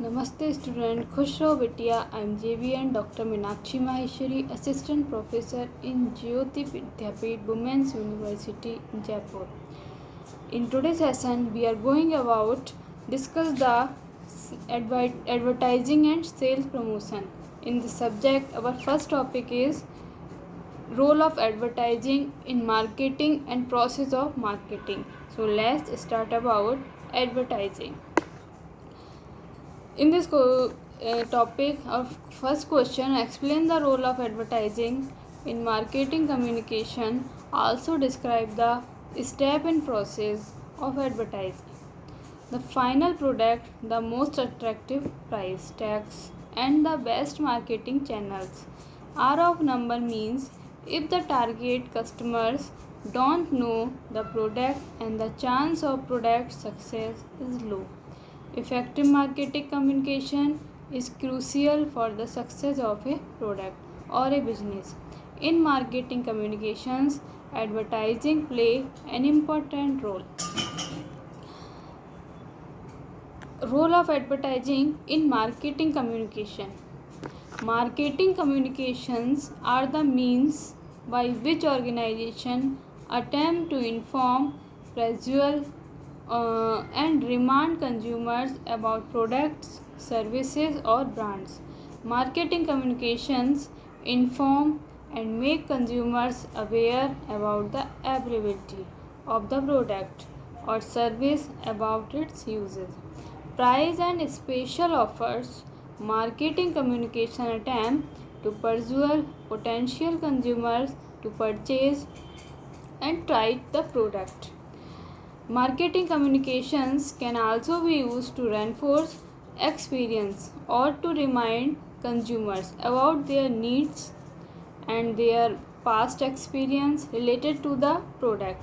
नमस्ते स्टूडेंट, खुश रहो बिटिया। I am JVN Dr. Meenakshi Maheshwari, Assistant Professor in Jyoti Vidyapeeth Women's University, Jaipur. In today's session, we are going about discuss the advertising and sales promotion. In this subject, our first topic is role of advertising in marketing and process of marketing. So let's start about advertising. In this topic, our first question, explain the role of advertising in marketing communication. Also describe the step and process of advertising. The final product, the most attractive price tags, and the best marketing channels. R of number means if the target customers don't know the product and the chance of product success is low. Effective marketing communication is crucial for the success of a product or a business. In marketing communications, advertising play an important role. Role of advertising in marketing communication. Marketing communications are the means by which organizations attempt to inform, persuade, and remind consumers about products, services, or brands. Marketing communications inform and make consumers aware about the availability of the product or service, about its uses. Price and special offers. Marketing communication attempt to persuade potential consumers to purchase and try the product. Marketing communications can also be used to reinforce experience or to remind consumers about their needs and their past experience related to the product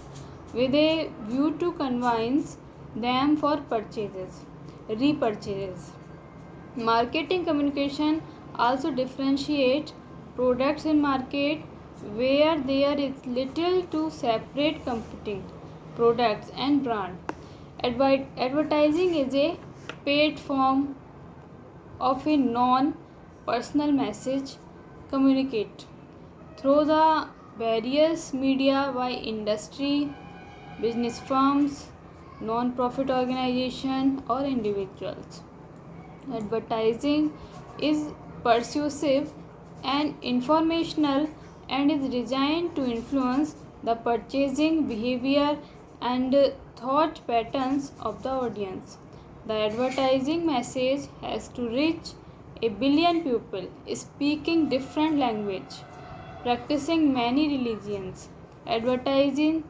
with a view to convince them for repurchases. Marketing communication also differentiate products in market where there is little to separate competing products and brand. Advertising is a paid form of a non-personal message communicate through the various media by industry, business firms, non-profit organization or individuals. Advertising is persuasive and informational and is designed to influence the purchasing behavior and thought patterns of the audience. The advertising message has to reach a billion people speaking different language, practicing many religions. Advertisers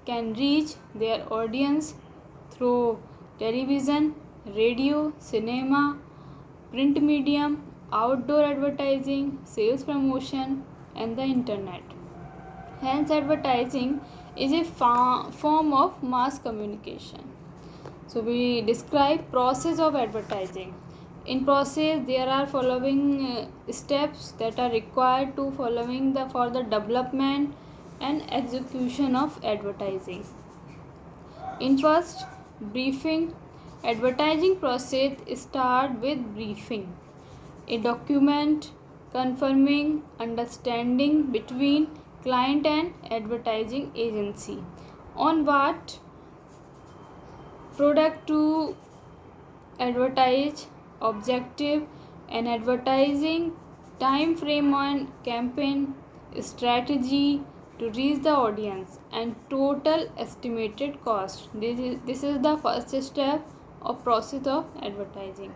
can reach their audience through television, radio, cinema, print medium, outdoor advertising, sales promotion, and the internet. Hence, advertising is a form of mass communication. So, we describe process of advertising. In process, there are following steps that are required to following the for the development and execution of advertising. In first, briefing. Advertising process start with briefing, a document confirming understanding between client and advertising agency on what product to advertise, objective and advertising, time frame on campaign, strategy to reach the audience, and total estimated cost. This is the first step of process of advertising.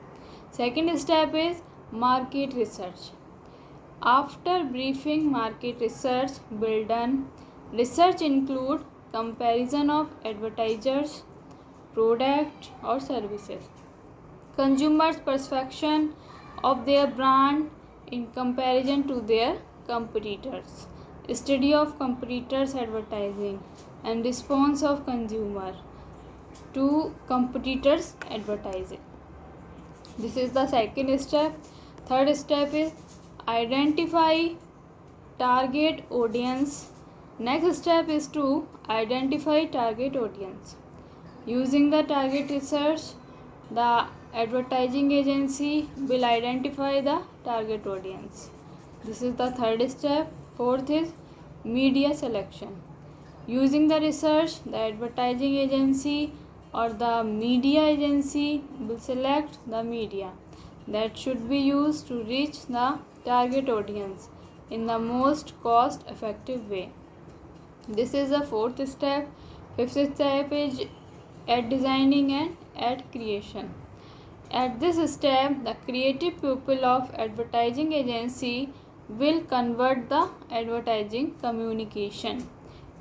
Second step is market research. After briefing, market research will done. Research include comparison of advertisers, product or services, consumers' perception of their brand in comparison to their competitors, study of competitors' advertising, and response of consumer to competitors' advertising. This is the second step. Third step is identify target audience. Next step is to identify target audience. Using the target research, The advertising agency will identify the target audience. This is the third step. Fourth is media selection. Using the research, the advertising agency or the media agency will select the media that should be used to reach the target audience in the most cost effective way. This is the fourth step. Fifth step is ad designing and ad creation. At this step, the creative people of advertising agency will convert the advertising communication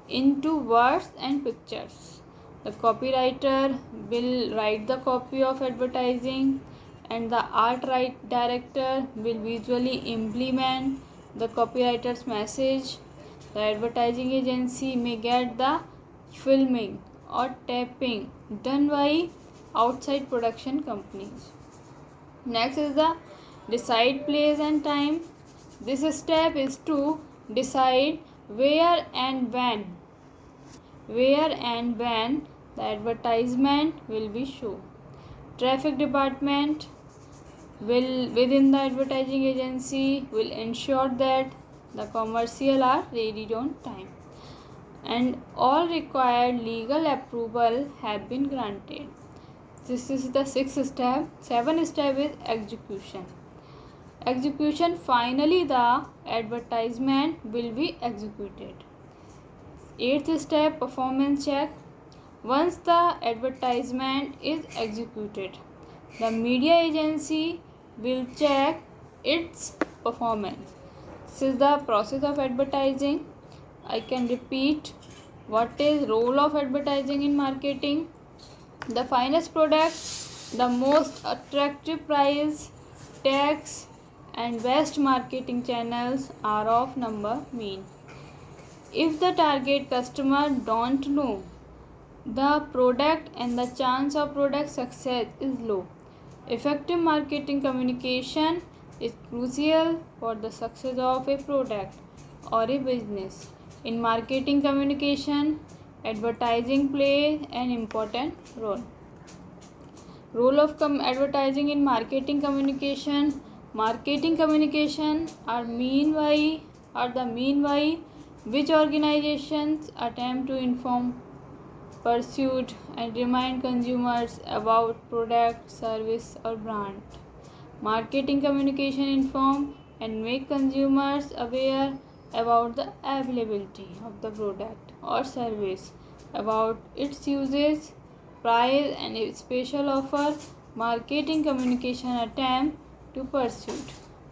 into words and pictures. The copywriter will write the copy of advertising and the art director will visually implement the copywriter's message. The advertising agency may get the filming or taping done by outside production companies. Next is the decide place and time. This step is to decide where and when the advertisement will be shown. Traffic department will within the advertising agency will ensure that the commercial are ready on time and all required legal approval have been granted. This is the sixth step. Seventh step is execution. Execution, finally the advertisement will be executed. Eighth step, performance check. Once the advertisement is executed, the media agency will check its performance. This is the process of advertising. I can repeat what is role of advertising in marketing. The finest product, the most attractive price, tags and best marketing channels are of number mean. If the target customer don't know the product and the chance of product success is low. Effective marketing communication is crucial for the success of a product or a business. In marketing communication, advertising plays an important role. Role of advertising in marketing communication. Marketing communication are the mean by which organizations attempt to inform, pursue and remind consumers about product, service or brand. Marketing communication inform and make consumers aware about the availability of the product or service, about its uses, price and its special offer. Marketing communication attempt to pursue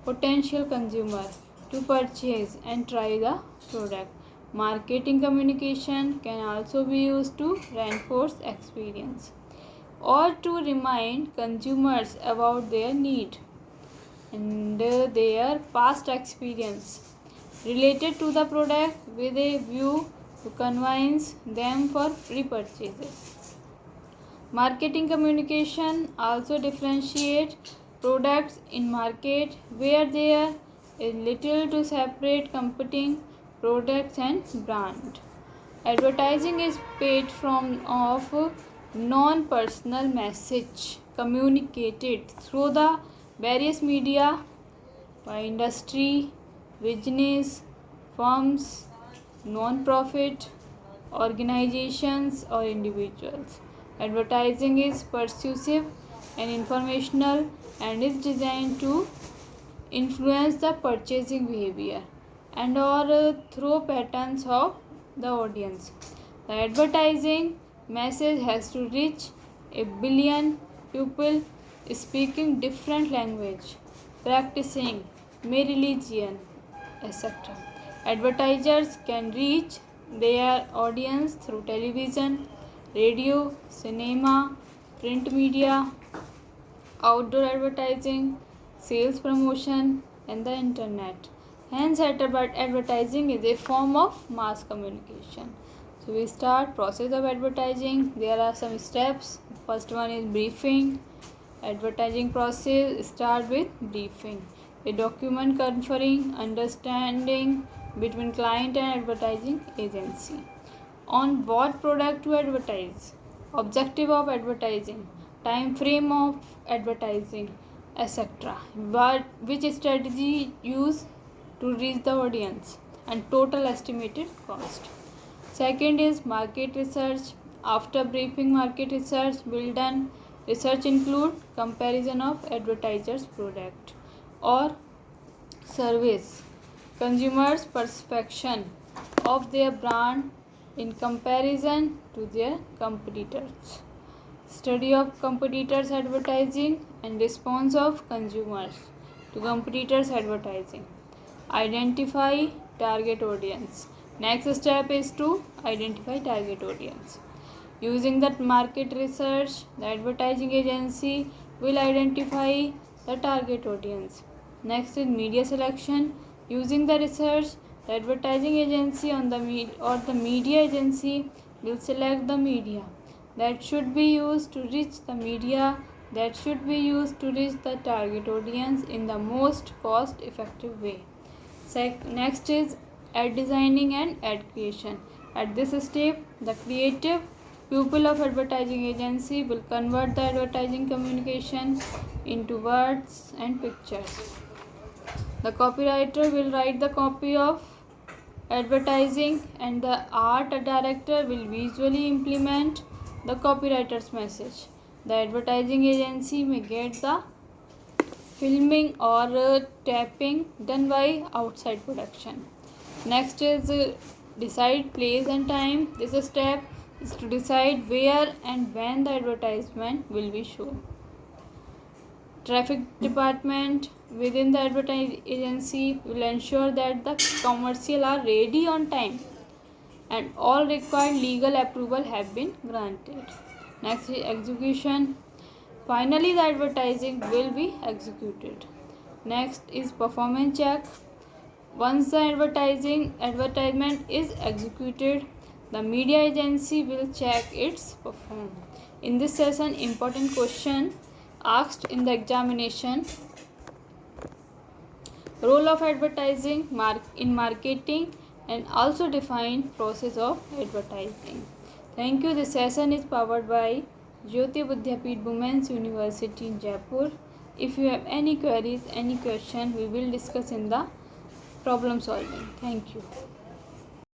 potential consumer to purchase and try the product. Marketing communication can also be used to reinforce experience or to remind consumers about their need and their past experience related to the product with a view to convince them for repurchases. Marketing communication also differentiate products in market where there is little to separate competing products and brand. Advertising is paid form of non-personal message communicated through the various media by industry, business, firms, non-profit organizations or individuals. Advertising is persuasive and informational and is designed to influence the purchasing behavior and or through patterns of the audience. The advertising message has to reach a billion people speaking different language, practicing may religion, etc. Advertisers can reach their audience through television, radio, cinema, print media, outdoor advertising, sales promotion, and the internet. Hence, advertising is a form of mass communication. So we start process of advertising. There are some steps. First one is briefing. Advertising process start with briefing, a document conferring understanding between client and advertising agency on what product to advertise. Objective of advertising: time frame of advertising, etc. Which strategy used to reach the audience, and total estimated cost. Second is market research. After briefing market research, well done research include comparison of advertisers' product or service, consumers' perception of their brand in comparison to their competitors, study of competitors' advertising and response of consumers to competitors' advertising, identify target audience. Next step is to identify target audience. Using that market research, the advertising agency will identify the target audience. Next is media selection. Using the research, the advertising agency or the media agency will select the media that should be used to reach the target audience in the most cost effective way. Next is ad designing and ad creation. At this step, the creative people of advertising agency will convert the advertising communication into words and pictures. The copywriter will write the copy of advertising, and the art director will visually implement the copywriter's message. The advertising agency may get the filming or tapping done by outside production. Next is decide place and time. This step is to decide where and when the advertisement will be shown. Traffic department within the advertising agency will ensure that the commercial are ready on time and all required legal approval have been granted. Next is execution. Finally, the advertising will be executed. Next is performance check. Once the advertisement is executed, the media agency will check its performance. In this session, important question asked in the examination: role of advertising in marketing, and also define process of advertising. Thank you. This session is powered by Jyoti Vidyapeeth Women's University in Jaipur. If you have any queries, any question, we will discuss in the problem solving. Thank you.